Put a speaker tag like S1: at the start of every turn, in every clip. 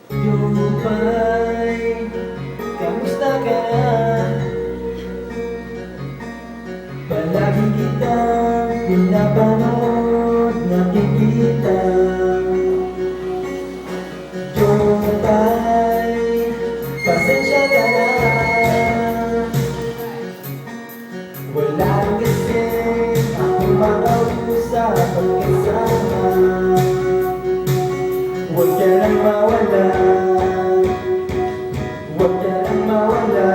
S1: Yupay, kamusta ka na? Palagi kitang pinapanood, nakikita. Yupay, pasensya ka na. Wala rin kasi akong makausap pagkasama. Huwag ka nang mawala, huwag ka nang mawala.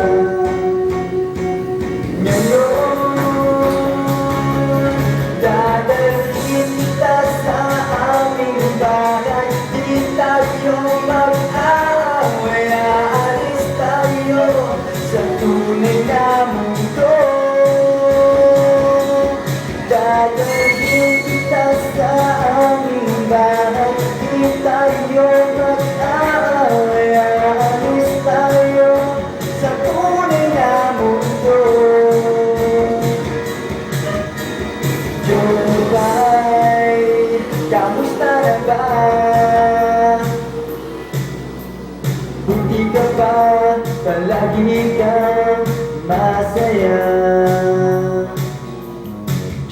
S1: Ngayon, dadalhin kita sa aming bahay. Di tayo mag-aaway, aalis tayo sa tunay na mundo. Dadalhin kita sa aming bahay. Di tayo mag-aaway, aalis tayo sa tunay na mundo. Yupay, kamusta na ba? Hindi ka ba palagi kang masaya?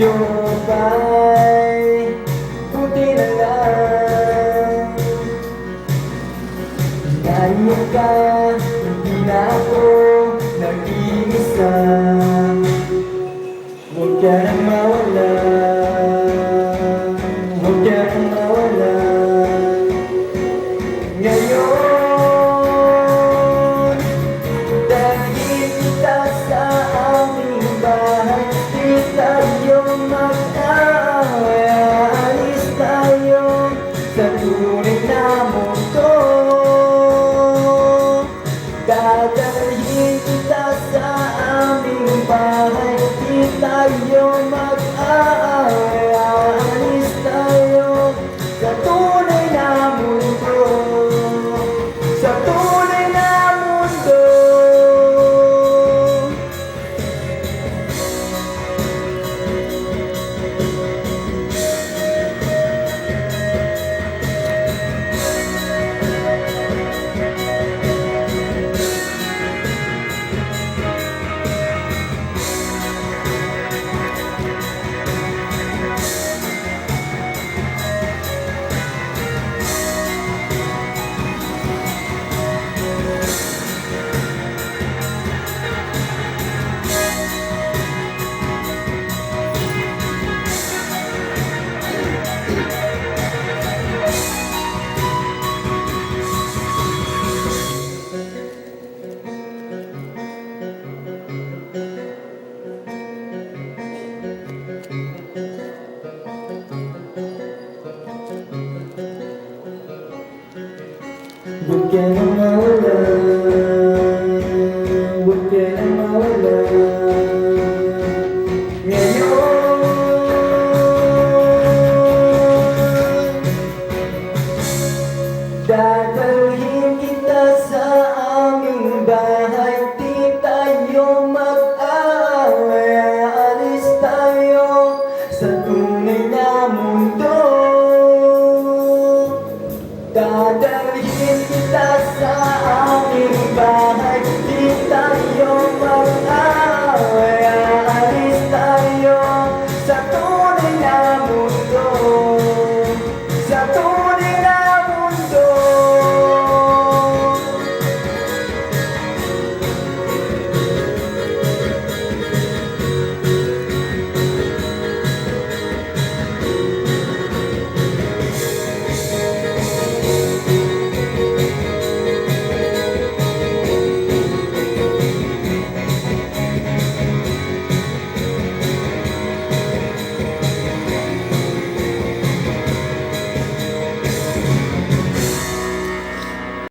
S1: Yupay, buti na lang nariyan ka, hindi na ako nag-iisa. Huwag ka nang mawala, huwag ka nang mawala. Ngayon, dahil kita sa aming bahay. Di tayo mag-aaway, aalis tayo sa tunay na mundo. Dadalhin kita sa aming bahay. Di tayo mag-aaway, aalis tayo sa tunay na mundo. Sa tunay na mundo. Huwag ka